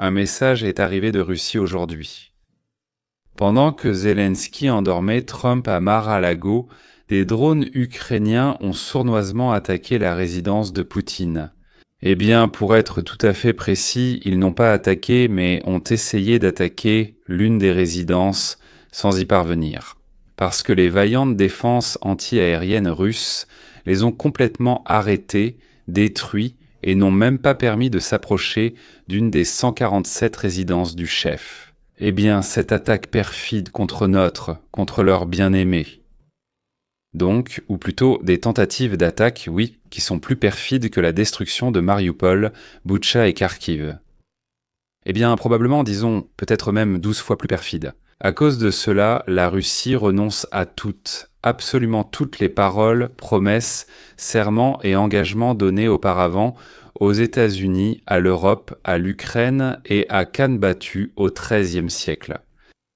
Un message est arrivé de Russie aujourd'hui. Pendant que Zelensky endormait Trump à Mar-a-Lago, des drones ukrainiens ont sournoisement attaqué la résidence de Poutine. Eh bien, pour être tout à fait précis, ils n'ont pas attaqué, mais ont essayé d'attaquer l'une des résidences sans y parvenir. Parce que les vaillantes défenses anti-aériennes russes les ont complètement arrêtés, détruits et n'ont même pas permis de s'approcher d'une des 147 résidences du chef. Eh bien, cette attaque perfide contre leur bien-aimé. Donc, ou plutôt des tentatives d'attaque, oui, qui sont plus perfides que la destruction de Mariupol, Boutcha et Kharkiv. Eh bien, probablement, disons, peut-être même 12 fois plus perfides. À cause de cela, la Russie renonce à toutes, absolument toutes les paroles, promesses, serments et engagements donnés auparavant aux États-Unis, à l'Europe, à l'Ukraine et à canne battue au XIIIe siècle.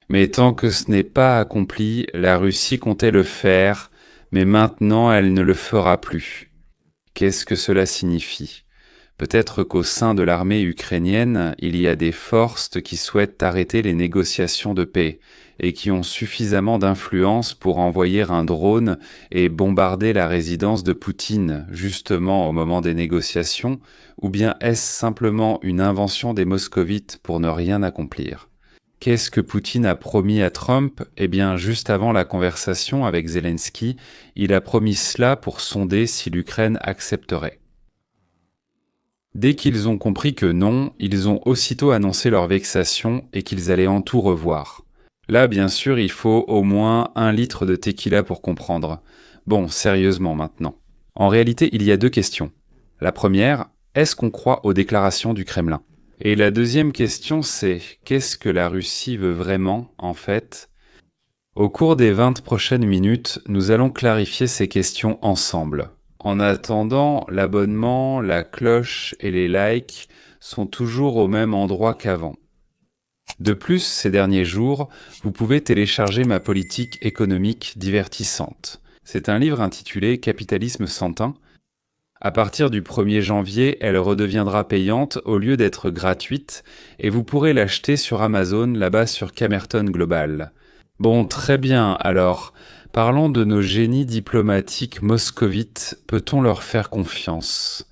Mais tant que ce n'est pas accompli, la Russie comptait le faire, mais maintenant elle ne le fera plus. Qu'est-ce que cela signifie ? Peut-être qu'au sein de l'armée ukrainienne, il y a des forces qui souhaitent arrêter les négociations de paix et qui ont suffisamment d'influence pour envoyer un drone et bombarder la résidence de Poutine, justement au moment des négociations, ou bien est-ce simplement une invention des moscovites pour ne rien accomplir ? Qu'est-ce que Poutine a promis à Trump ? Eh bien, juste avant la conversation avec Zelensky, il a promis cela pour sonder si l'Ukraine accepterait. Dès qu'ils ont compris que non, ils ont aussitôt annoncé leur vexation et qu'ils allaient en tout revoir. Là, bien sûr, il faut au moins 1 litre de tequila pour comprendre. Bon, sérieusement maintenant. En réalité, il y a 2 questions. La première, est-ce qu'on croit aux déclarations du Kremlin ? Et la deuxième question, c'est qu'est-ce que la Russie veut vraiment, en fait ? Au cours des 20 prochaines minutes, nous allons clarifier ces questions ensemble. En attendant, l'abonnement, la cloche et les likes sont toujours au même endroit qu'avant. De plus, ces derniers jours, vous pouvez télécharger ma politique économique divertissante. C'est un livre intitulé Capitalisme sans teint. À partir du 1er janvier, elle redeviendra payante au lieu d'être gratuite et vous pourrez l'acheter sur Amazon là-bas sur Camerton Global. Bon, très bien, alors, parlons de nos génies diplomatiques moscovites, peut-on leur faire confiance ?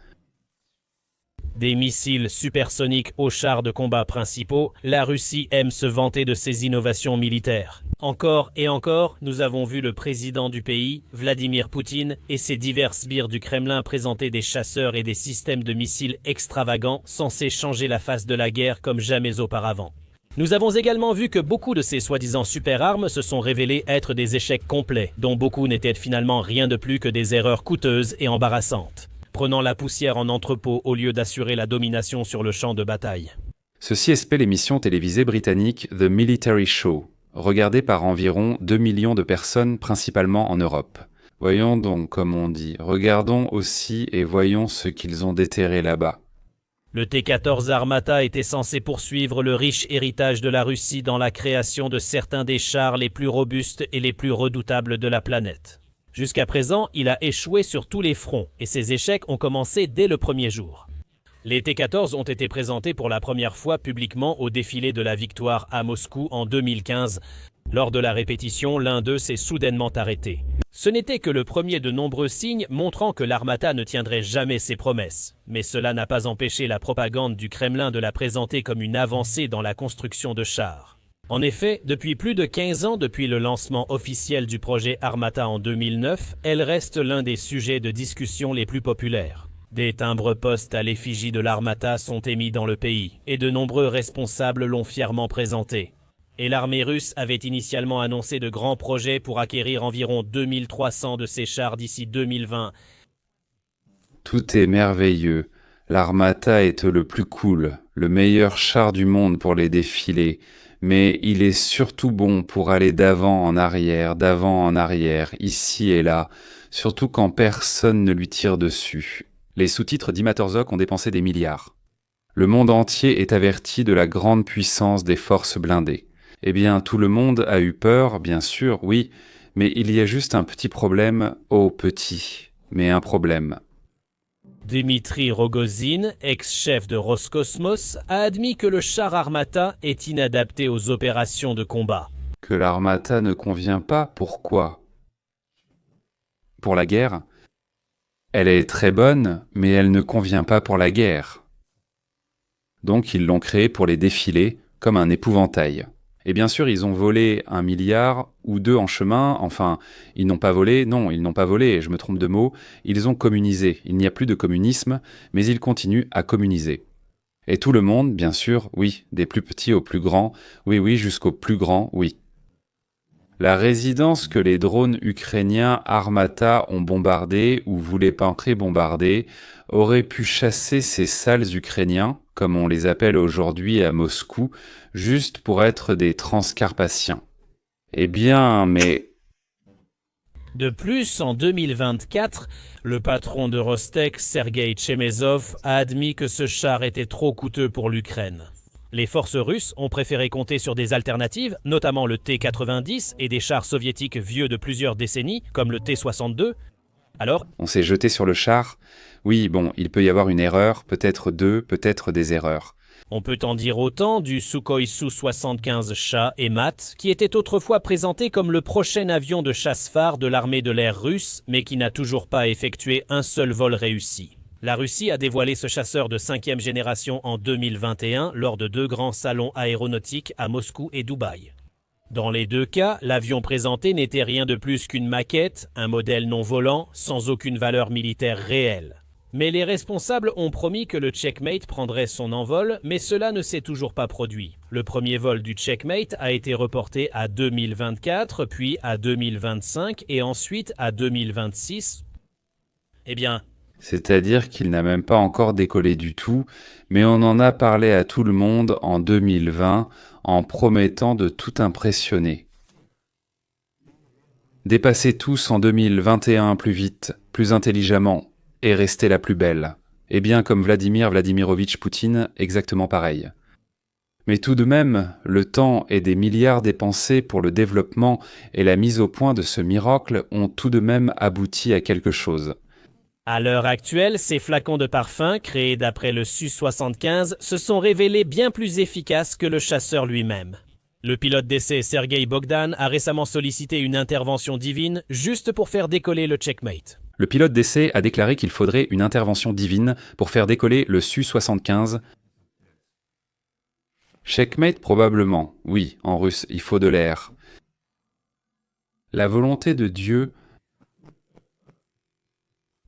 Des missiles supersoniques aux chars de combat principaux, la Russie aime se vanter de ses innovations militaires. Encore et encore, nous avons vu le président du pays, Vladimir Poutine, et ses divers sbires du Kremlin présenter des chasseurs et des systèmes de missiles extravagants censés changer la face de la guerre comme jamais auparavant. Nous avons également vu que beaucoup de ces soi-disant super-armes se sont révélées être des échecs complets, dont beaucoup n'étaient finalement rien de plus que des erreurs coûteuses et embarrassantes, prenant la poussière en entrepôt au lieu d'assurer la domination sur le champ de bataille. Ceci espère l'émission télévisée britannique The Military Show, regardée par environ 2 millions de personnes principalement en Europe. Voyons donc, comme on dit, regardons aussi et voyons ce qu'ils ont déterré là-bas. Le T-14 Armata était censé poursuivre le riche héritage de la Russie dans la création de certains des chars les plus robustes et les plus redoutables de la planète. Jusqu'à présent, il a échoué sur tous les fronts et ses échecs ont commencé dès le premier jour. Les T-14 ont été présentés pour la première fois publiquement au défilé de la victoire à Moscou en 2015. Lors de la répétition, l'un d'eux s'est soudainement arrêté. Ce n'était que le premier de nombreux signes montrant que l'Armata ne tiendrait jamais ses promesses. Mais cela n'a pas empêché la propagande du Kremlin de la présenter comme une avancée dans la construction de chars. En effet, depuis plus de 15 ans depuis le lancement officiel du projet Armata en 2009, elle reste l'un des sujets de discussion les plus populaires. Des timbres-poste à l'effigie de l'Armata sont émis dans le pays, et de nombreux responsables l'ont fièrement présenté. Et l'armée russe avait initialement annoncé de grands projets pour acquérir environ 2300 de ces chars d'ici 2020. Tout est merveilleux. L'Armata est le plus cool, le meilleur char du monde pour les défilés. Mais il est surtout bon pour aller d'avant en arrière, ici et là, surtout quand personne ne lui tire dessus. Les sous-titres d'Imatorzok ont dépensé des milliards. Le monde entier est averti de la grande puissance des forces blindées. Eh bien, tout le monde a eu peur, bien sûr, oui, mais il y a juste un petit problème, oh petit, mais un problème. Dmitri Rogozin, ex-chef de Roscosmos, a admis que le char Armata est inadapté aux opérations de combat. Que l'Armata ne convient pas, pourquoi? Pour la guerre? Elle est très bonne, mais elle ne convient pas pour la guerre. Donc ils l'ont créée pour les défilés, comme un épouvantail. Et bien sûr, ils ont volé 1 milliard ou 2 en chemin, enfin, ils n'ont pas volé, non, ils n'ont pas volé, je me trompe de mot, ils ont communisé. Il n'y a plus de communisme, mais ils continuent à communiser. Et tout le monde, bien sûr, oui, des plus petits aux plus grands, oui, jusqu'aux plus grands, oui. La résidence que les drones ukrainiens Armata ont bombardée ou voulaient penser bombarder aurait pu chasser ces sales Ukrainiens, comme on les appelle aujourd'hui à Moscou, juste pour être des transcarpathiens. Eh bien, mais... De plus, en 2024, le patron de Rostec, Sergei Chemezov, a admis que ce char était trop coûteux pour l'Ukraine. Les forces russes ont préféré compter sur des alternatives, notamment le T-90 et des chars soviétiques vieux de plusieurs décennies, comme le T-62. Alors, on s'est jeté sur le char. Oui, bon, il peut y avoir une erreur, peut-être 2, peut-être des erreurs. On peut en dire autant du Sukhoi Su-75 Shah et Mat, qui était autrefois présenté comme le prochain avion de chasse-phare de l'armée de l'air russe, mais qui n'a toujours pas effectué un seul vol réussi. La Russie a dévoilé ce chasseur de 5e génération en 2021 lors de 2 grands salons aéronautiques à Moscou et Dubaï. Dans les 2 cas, l'avion présenté n'était rien de plus qu'une maquette, un modèle non volant, sans aucune valeur militaire réelle. Mais les responsables ont promis que le Checkmate prendrait son envol, mais cela ne s'est toujours pas produit. Le premier vol du Checkmate a été reporté à 2024, puis à 2025 et ensuite à 2026. Eh bien, c'est-à-dire qu'il n'a même pas encore décollé du tout, mais on en a parlé à tout le monde en 2020 en promettant de tout impressionner. Dépasser tous en 2021 plus vite, plus intelligemment, et rester la plus belle. Et bien comme Vladimir Vladimirovitch Poutine, exactement pareil. Mais tout de même, le temps et des milliards dépensés pour le développement et la mise au point de ce miracle ont tout de même abouti à quelque chose. À l'heure actuelle, ces flacons de parfum, créés d'après le Su-75, se sont révélés bien plus efficaces que le chasseur lui-même. Le pilote d'essai Sergei Bogdan a récemment sollicité une intervention divine juste pour faire décoller le Checkmate. Le pilote d'essai a déclaré qu'il faudrait une intervention divine pour faire décoller le Su-75. Checkmate probablement, oui, en russe, il faut de l'air. La volonté de Dieu...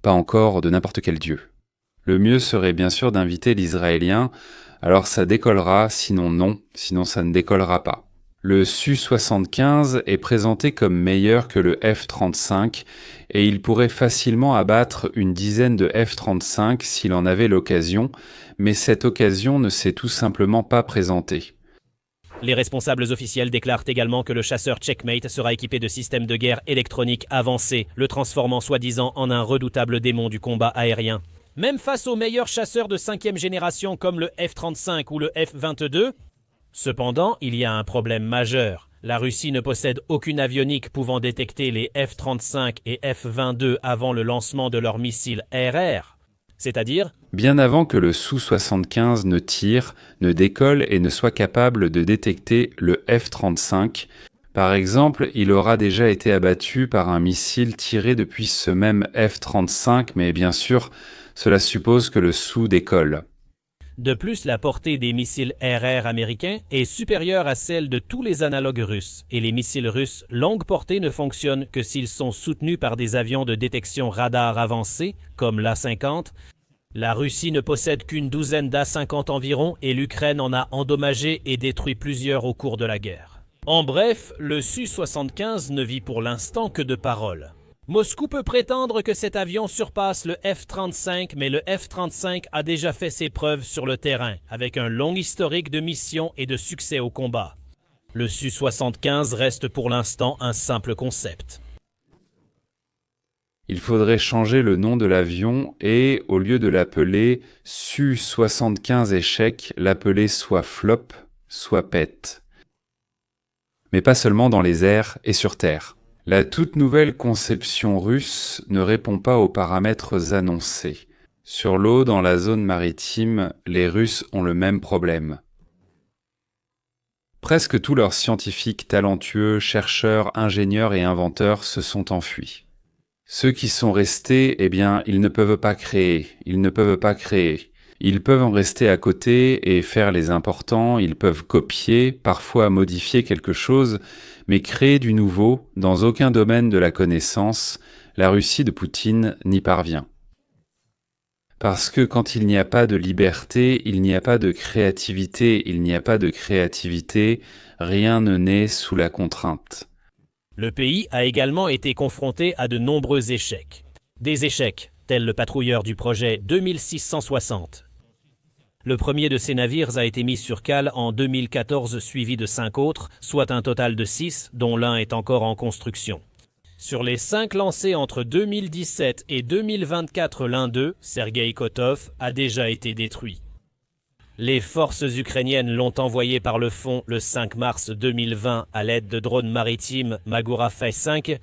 Pas encore de n'importe quel dieu. Le mieux serait bien sûr d'inviter l'Israélien, alors ça décollera, sinon non, sinon ça ne décollera pas. Le Su-75 est présenté comme meilleur que le F-35 et il pourrait facilement abattre une dizaine de F-35 s'il en avait l'occasion, mais cette occasion ne s'est tout simplement pas présentée. Les responsables officiels déclarent également que le chasseur Checkmate sera équipé de systèmes de guerre électroniques avancés, le transformant soi-disant en un redoutable démon du combat aérien. Même face aux meilleurs chasseurs de 5e génération comme le F-35 ou le F-22, cependant, il y a un problème majeur. La Russie ne possède aucune avionique pouvant détecter les F-35 et F-22 avant le lancement de leurs missiles RR. C'est-à-dire bien avant que le Su-75 ne tire, ne décolle et ne soit capable de détecter le F-35. Par exemple, il aura déjà été abattu par un missile tiré depuis ce même F-35, mais bien sûr, cela suppose que le Su décolle. De plus, la portée des missiles RR américains est supérieure à celle de tous les analogues russes, et les missiles russes longue portée ne fonctionnent que s'ils sont soutenus par des avions de détection radar avancés, comme l'A-50. La Russie ne possède qu'une douzaine d'A-50 environ, et l'Ukraine en a endommagé et détruit plusieurs au cours de la guerre. En bref, le Su-75 ne vit pour l'instant que de paroles. Moscou peut prétendre que cet avion surpasse le F-35, mais le F-35 a déjà fait ses preuves sur le terrain, avec un long historique de missions et de succès au combat. Le Su-75 reste pour l'instant un simple concept. Il faudrait changer le nom de l'avion et, au lieu de l'appeler Su-75 échec, l'appeler soit flop, soit pète. Mais pas seulement dans les airs et sur Terre. La toute nouvelle conception russe ne répond pas aux paramètres annoncés. Sur l'eau, dans la zone maritime, les Russes ont le même problème. Presque tous leurs scientifiques talentueux, chercheurs, ingénieurs et inventeurs se sont enfuis. Ceux qui sont restés, eh bien, ils ne peuvent pas créer, Ils peuvent en rester à côté et faire les importants, ils peuvent copier, parfois modifier quelque chose, mais créer du nouveau, dans aucun domaine de la connaissance, la Russie de Poutine n'y parvient. Parce que quand il n'y a pas de liberté, il n'y a pas de créativité, rien ne naît sous la contrainte. Le pays a également été confronté à de nombreux échecs. Des échecs, tels le patrouilleur du projet 2660. Le premier de ces navires a été mis sur cale en 2014, suivi de 5 autres, soit un total de 6, dont l'un est encore en construction. Sur les 5 lancés entre 2017 et 2024, l'un d'eux, Sergueï Kotov, a déjà été détruit. Les forces ukrainiennes l'ont envoyé par le fond le 5 mars 2020 à l'aide de drones maritimes Magura Phase 5.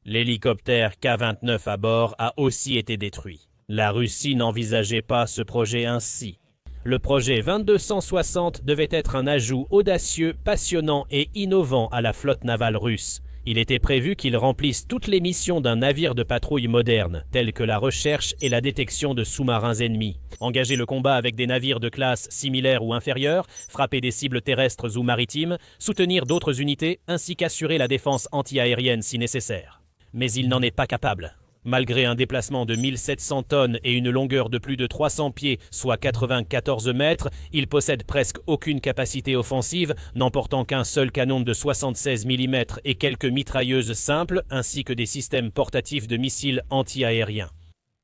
L'hélicoptère K-29 à bord a aussi été détruit. La Russie n'envisageait pas ce projet ainsi. Le projet 2260 devait être un ajout audacieux, passionnant et innovant à la flotte navale russe. Il était prévu qu'il remplisse toutes les missions d'un navire de patrouille moderne, telles que la recherche et la détection de sous-marins ennemis, engager le combat avec des navires de classe similaire ou inférieure, frapper des cibles terrestres ou maritimes, soutenir d'autres unités, ainsi qu'assurer la défense anti-aérienne si nécessaire. Mais il n'en est pas capable. Malgré un déplacement de 1700 tonnes et une longueur de plus de 300 pieds, soit 94 mètres, il possède presque aucune capacité offensive, n'emportant qu'un seul canon de 76 mm et quelques mitrailleuses simples, ainsi que des systèmes portatifs de missiles anti-aériens.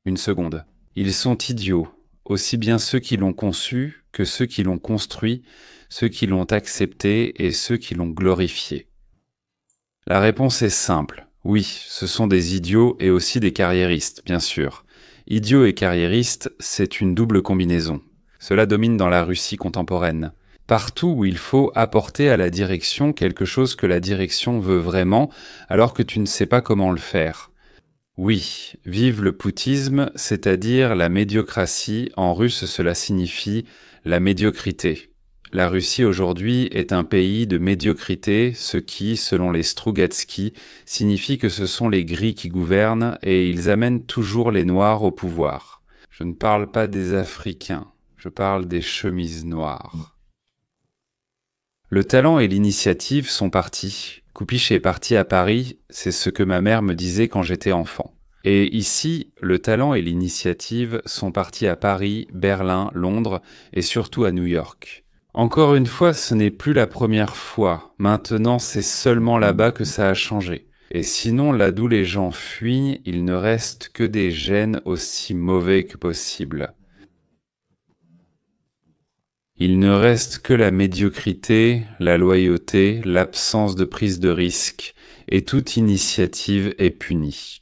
Une seconde. Ils sont idiots, aussi bien ceux qui l'ont conçu que ceux qui l'ont construit, ceux qui l'ont accepté et ceux qui l'ont glorifié. La réponse est simple. Oui, ce sont des idiots et aussi des carriéristes, bien sûr. Idiots et carriéristes, c'est une double combinaison. Cela domine dans la Russie contemporaine. Partout où il faut apporter à la direction quelque chose que la direction veut vraiment, alors que tu ne sais pas comment le faire. Oui, vive le poutisme, c'est-à-dire la médiocratie, en russe cela signifie la médiocrité. La Russie aujourd'hui est un pays de médiocrité, ce qui, selon les Strugatsky, signifie que ce sont les gris qui gouvernent et ils amènent toujours les noirs au pouvoir. Je ne parle pas des Africains, je parle des chemises noires. Le talent et l'initiative sont partis. Kupisch est parti à Paris, c'est ce que ma mère me disait quand j'étais enfant. Et ici, le talent et l'initiative sont partis à Paris, Berlin, Londres et surtout à New York. Encore une fois, ce n'est plus la première fois. Maintenant, c'est seulement là-bas que ça a changé. Et sinon, là d'où les gens fuient, il ne reste que des gènes aussi mauvais que possible. Il ne reste que la médiocrité, la loyauté, l'absence de prise de risque, et toute initiative est punie.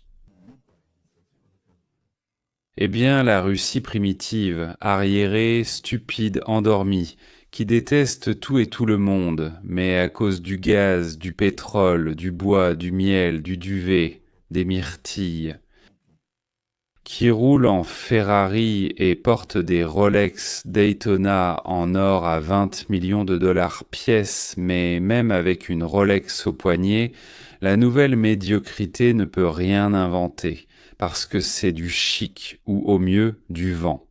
Eh bien, la Russie primitive, arriérée, stupide, endormie, qui déteste tout et tout le monde, mais à cause du gaz, du pétrole, du bois, du miel, du duvet, des myrtilles, qui roule en Ferrari et porte des Rolex Daytona en or à 20 millions de dollars pièce, mais même avec une Rolex au poignet, la nouvelle médiocrité ne peut rien inventer, parce que c'est du chic, ou au mieux, du vent.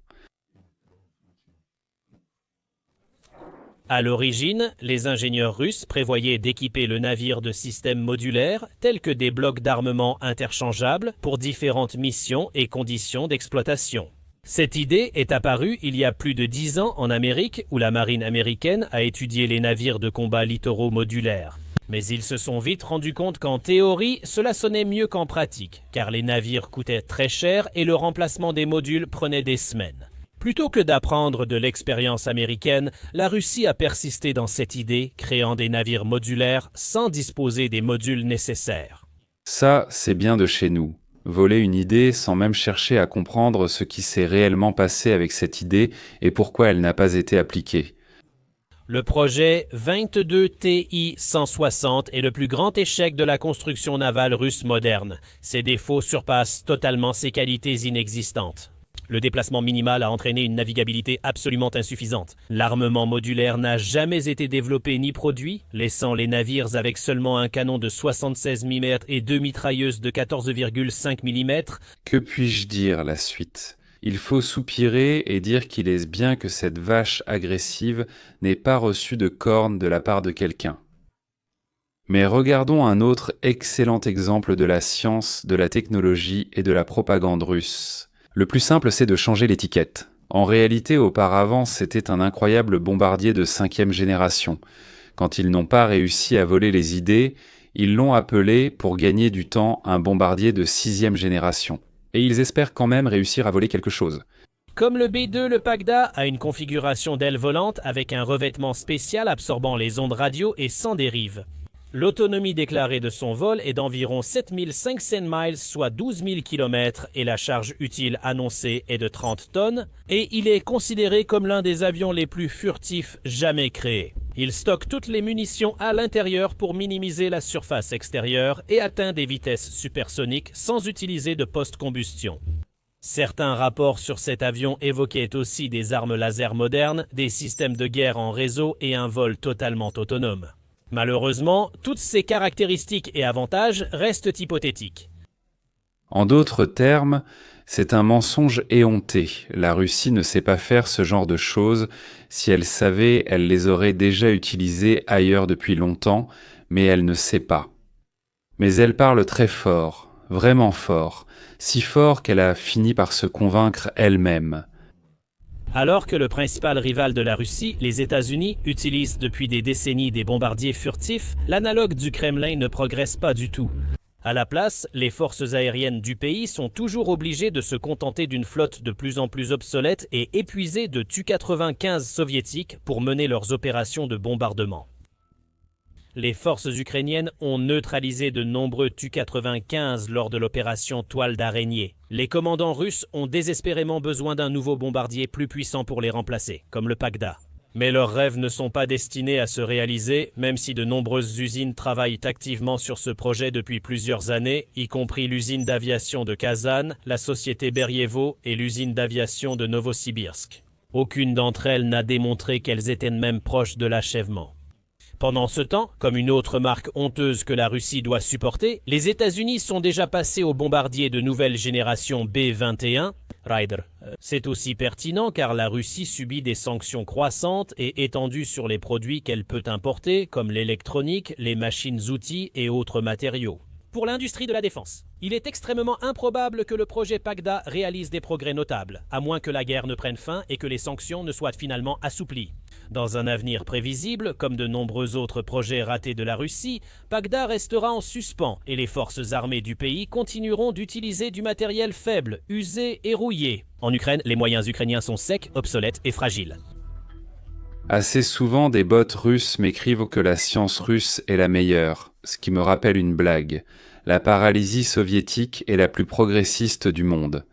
À l'origine, les ingénieurs russes prévoyaient d'équiper le navire de systèmes modulaires tels que des blocs d'armement interchangeables pour différentes missions et conditions d'exploitation. Cette idée est apparue il y a plus de 10 ans en Amérique où la marine américaine a étudié les navires de combat littoraux modulaires. Mais ils se sont vite rendus compte qu'en théorie, cela sonnait mieux qu'en pratique, car les navires coûtaient très cher et le remplacement des modules prenait des semaines. Plutôt que d'apprendre de l'expérience américaine, la Russie a persisté dans cette idée, créant des navires modulaires sans disposer des modules nécessaires. Ça, c'est bien de chez nous. Voler une idée sans même chercher à comprendre ce qui s'est réellement passé avec cette idée et pourquoi elle n'a pas été appliquée. Le projet 22 TI-160 est le plus grand échec de la construction navale russe moderne. Ses défauts surpassent totalement ses qualités inexistantes. Le déplacement minimal a entraîné une navigabilité absolument insuffisante. L'armement modulaire n'a jamais été développé ni produit, laissant les navires avec seulement un canon de 76 mm et deux mitrailleuses de 14,5 mm. Que puis-je dire la suite ? Il faut soupirer et dire qu'il est bien que cette vache agressive n'ait pas reçu de cornes de la part de quelqu'un. Mais regardons un autre excellent exemple de la science, de la technologie et de la propagande russe. Le plus simple, c'est de changer l'étiquette. En réalité, auparavant, c'était un incroyable bombardier de 5e génération. Quand ils n'ont pas réussi à voler les idées, ils l'ont appelé, pour gagner du temps, un bombardier de 6e génération. Et ils espèrent quand même réussir à voler quelque chose. Comme le B2, le Pagda a une configuration d'aile volante avec un revêtement spécial absorbant les ondes radio et sans dérive. L'autonomie déclarée de son vol est d'environ 7500 miles, soit 12 000 km, et la charge utile annoncée est de 30 tonnes, et il est considéré comme l'un des avions les plus furtifs jamais créés. Il stocke toutes les munitions à l'intérieur pour minimiser la surface extérieure et atteint des vitesses supersoniques sans utiliser de post-combustion. Certains rapports sur cet avion évoquaient aussi des armes laser modernes, des systèmes de guerre en réseau et un vol totalement autonome. Malheureusement, toutes ces caractéristiques et avantages restent hypothétiques. En d'autres termes, c'est un mensonge éhonté. La Russie ne sait pas faire ce genre de choses. Si elle savait, elle les aurait déjà utilisées ailleurs depuis longtemps, mais elle ne sait pas. Mais elle parle très fort, vraiment fort, si fort qu'elle a fini par se convaincre elle-même. Alors que le principal rival de la Russie, les États-Unis, utilise depuis des décennies des bombardiers furtifs, l'analogue du Kremlin ne progresse pas du tout. À la place, les forces aériennes du pays sont toujours obligées de se contenter d'une flotte de plus en plus obsolète et épuisée de Tu-95 soviétiques pour mener leurs opérations de bombardement. Les forces ukrainiennes ont neutralisé de nombreux Tu-95 lors de l'opération Toile d'araignée. Les commandants russes ont désespérément besoin d'un nouveau bombardier plus puissant pour les remplacer, comme le Pagda. Mais leurs rêves ne sont pas destinés à se réaliser, même si de nombreuses usines travaillent activement sur ce projet depuis plusieurs années, y compris l'usine d'aviation de Kazan, la société Berievo et l'usine d'aviation de Novosibirsk. Aucune d'entre elles n'a démontré qu'elles étaient même proches de l'achèvement. Pendant ce temps, comme une autre marque honteuse que la Russie doit supporter, les États-Unis sont déjà passés aux bombardiers de nouvelle génération B-21, Raider. C'est aussi pertinent car la Russie subit des sanctions croissantes et étendues sur les produits qu'elle peut importer, comme l'électronique, les machines-outils et autres matériaux. Pour l'industrie de la défense, il est extrêmement improbable que le projet Pagda réalise des progrès notables, à moins que la guerre ne prenne fin et que les sanctions ne soient finalement assouplies. Dans un avenir prévisible, comme de nombreux autres projets ratés de la Russie, Pagda restera en suspens et les forces armées du pays continueront d'utiliser du matériel faible, usé et rouillé. En Ukraine, les moyens ukrainiens sont secs, obsolètes et fragiles. Assez souvent, des bots russes m'écrivent que la science russe est la meilleure, ce qui me rappelle une blague. La paralysie soviétique est la plus progressiste du monde.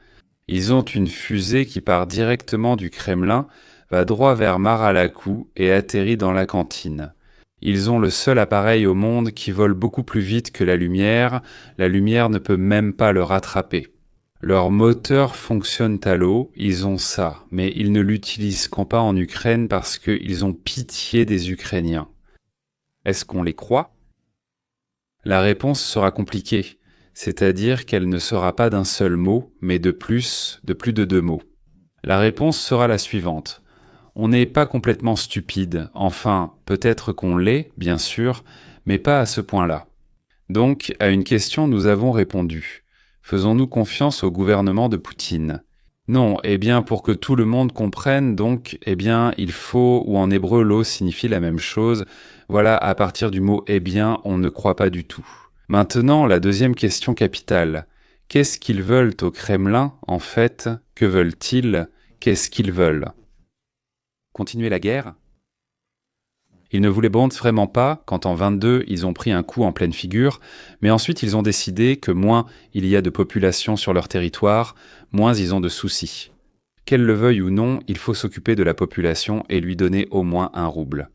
Ils ont une fusée qui part directement du Kremlin, va droit vers Mar-a-Lago et atterrit dans la cantine. Ils ont le seul appareil au monde qui vole beaucoup plus vite que la lumière ne peut même pas le rattraper. Leurs moteurs fonctionnent à l'eau, ils ont ça, mais ils ne l'utilisent pas en Ukraine parce qu'ils ont pitié des Ukrainiens. Est-ce qu'on les croit ? La réponse sera compliquée, c'est-à-dire qu'elle ne sera pas d'un seul mot, mais de plus de 2 mots. La réponse sera la suivante. On n'est pas complètement stupide, enfin, peut-être qu'on l'est, bien sûr, mais pas à ce point-là. Donc, à une question nous avons répondu. Faisons-nous confiance au gouvernement de Poutine ? Non, pour que tout le monde comprenne, donc, il faut, ou en hébreu, l'eau signifie la même chose. Voilà, à partir du mot on ne croit pas du tout. Maintenant, la deuxième question capitale. Qu'est-ce qu'ils veulent au Kremlin, en fait ? Que veulent-ils ? Qu'est-ce qu'ils veulent ? Continuer la guerre ? Ils ne voulaient vraiment pas quand en 22 ils ont pris un coup en pleine figure, mais ensuite ils ont décidé que moins il y a de population sur leur territoire, moins ils ont de soucis. Qu'elle le veuille ou non, il faut s'occuper de la population et lui donner au moins 1 rouble.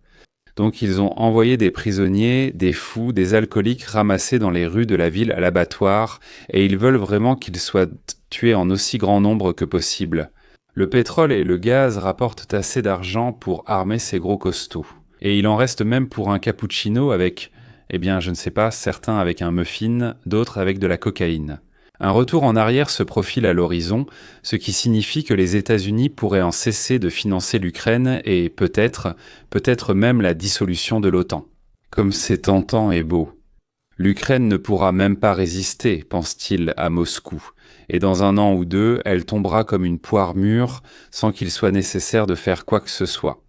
Donc ils ont envoyé des prisonniers, des fous, des alcooliques ramassés dans les rues de la ville à l'abattoir, et ils veulent vraiment qu'ils soient tués en aussi grand nombre que possible. Le pétrole et le gaz rapportent assez d'argent pour armer ces gros costauds. Et il en reste même pour un cappuccino avec, je ne sais pas, certains avec un muffin, d'autres avec de la cocaïne. Un retour en arrière se profile à l'horizon, ce qui signifie que les États-Unis pourraient en cesser de financer l'Ukraine et peut-être même la dissolution de l'OTAN. Comme c'est tentant et beau. L'Ukraine ne pourra même pas résister, pense-t-il à Moscou, et dans 1 an ou 2, elle tombera comme une poire mûre sans qu'il soit nécessaire de faire quoi que ce soit.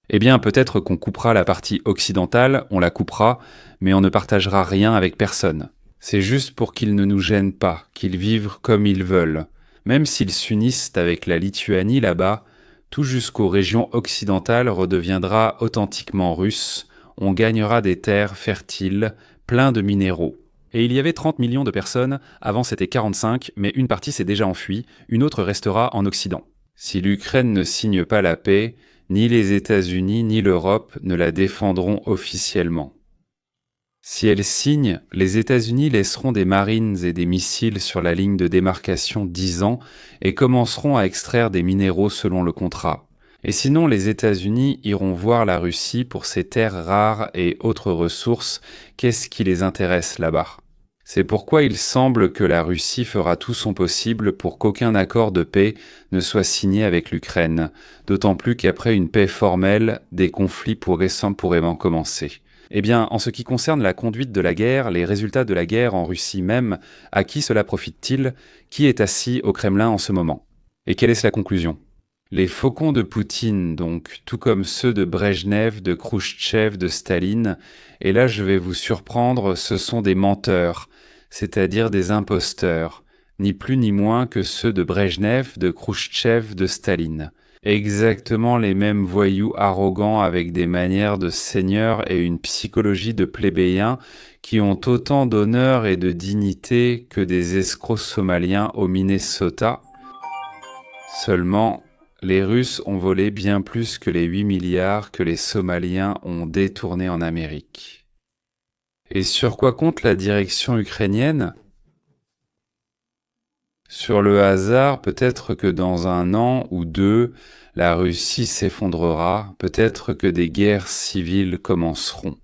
Eh bien, peut-être qu'on coupera la partie occidentale, on la coupera, mais on ne partagera rien avec personne. C'est juste pour qu'ils ne nous gênent pas, qu'ils vivent comme ils veulent. Même s'ils s'unissent avec la Lituanie là-bas, tout jusqu'aux régions occidentales redeviendra authentiquement russe, on gagnera des terres fertiles, plein de minéraux. Et il y avait 30 millions de personnes, avant c'était 45, mais une partie s'est déjà enfuie, une autre restera en Occident. Si l'Ukraine ne signe pas la paix, ni les États-Unis ni l'Europe ne la défendront officiellement. Si elle signe, les États-Unis laisseront des Marines et des missiles sur la ligne de démarcation 10 ans et commenceront à extraire des minéraux selon le contrat. Et sinon, les États-Unis iront voir la Russie pour ses terres rares et autres ressources. Qu'est-ce qui les intéresse là-bas ? C'est pourquoi il semble que la Russie fera tout son possible pour qu'aucun accord de paix ne soit signé avec l'Ukraine, d'autant plus qu'après une paix formelle, des conflits pourraient commencer. Eh bien, en ce qui concerne la conduite de la guerre, les résultats de la guerre en Russie même, à qui cela profite-t-il ? Qui est assis au Kremlin en ce moment ? Et quelle est la conclusion ? Les faucons de Poutine, donc, tout comme ceux de Brejnev, de Khrouchtchev, de Staline, et là je vais vous surprendre, ce sont des menteurs, c'est-à-dire des imposteurs, ni plus ni moins que ceux de Brejnev, de Khrouchtchev, de Staline. Exactement les mêmes voyous arrogants avec des manières de seigneurs et une psychologie de plébéiens qui ont autant d'honneur et de dignité que des escrocs somaliens au Minnesota. Seulement, les Russes ont volé bien plus que les 8 milliards que les Somaliens ont détournés en Amérique. Et sur quoi compte la direction ukrainienne ? Sur le hasard, peut-être que dans 1 an ou 2, la Russie s'effondrera, peut-être que des guerres civiles commenceront.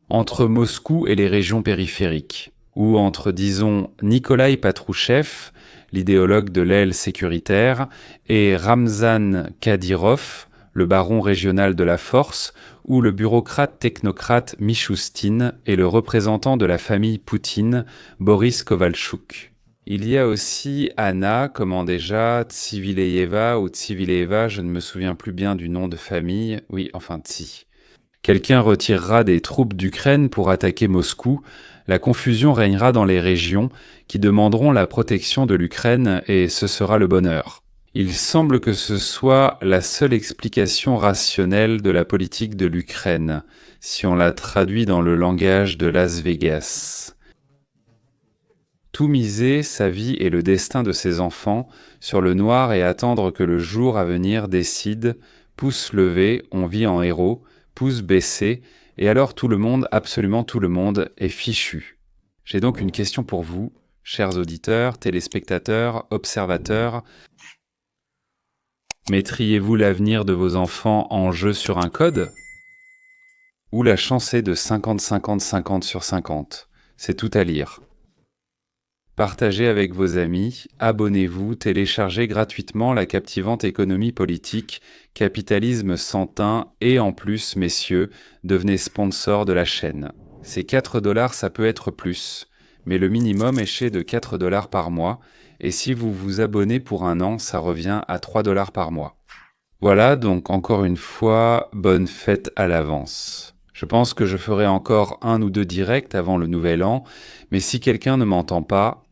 Entre Moscou et les régions périphériques, ou entre, disons, Nikolaï Patrouchev, l'idéologue de l'aile sécuritaire, et Ramzan Kadyrov, le baron régional de la force, ou le bureaucrate technocrate Mishustin et le représentant de la famille Poutine, Boris Kovalchuk. Il y a aussi Anna, comment déjà, Tsivileyeva ou Tsivileyeva, je ne me souviens plus bien du nom de famille, oui, enfin Tsi. Quelqu'un retirera des troupes d'Ukraine pour attaquer Moscou, la confusion régnera dans les régions qui demanderont la protection de l'Ukraine et ce sera le bonheur. Il semble que ce soit la seule explication rationnelle de la politique de l'Ukraine, si on la traduit dans le langage de Las Vegas. Tout miser, sa vie et le destin de ses enfants, sur le noir et attendre que le jour à venir décide, pouce levé, on vit en héros, pouce baissé, et alors tout le monde, absolument tout le monde, est fichu. J'ai donc une question pour vous, chers auditeurs, téléspectateurs, observateurs. Mettriez-vous l'avenir de vos enfants en jeu sur un code ? Ou la chance est de 50-50-50 sur 50 ? C'est tout à lire. Partagez avec vos amis, abonnez-vous, téléchargez gratuitement la captivante économie politique, capitalisme sans teint et en plus, messieurs, devenez sponsor de la chaîne. Ces 4 $, ça peut être plus, mais le minimum est chez de 4 $ par mois, et si vous vous abonnez pour 1 an, ça revient à 3 $ par mois. Voilà, donc encore une fois, bonne fête à l'avance. Je pense que je ferai encore 1 ou 2 directs avant le nouvel an, mais si quelqu'un ne m'entend pas,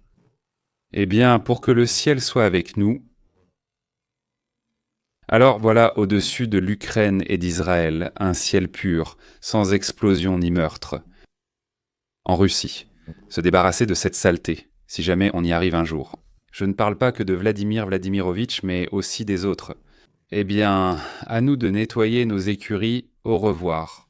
eh bien, pour que le ciel soit avec nous. Alors voilà, au-dessus de l'Ukraine et d'Israël, un ciel pur, sans explosion ni meurtre. En Russie, se débarrasser de cette saleté, si jamais on y arrive un jour. Je ne parle pas que de Vladimir Vladimirovitch, mais aussi des autres. Eh bien, à nous de nettoyer nos écuries. Au revoir.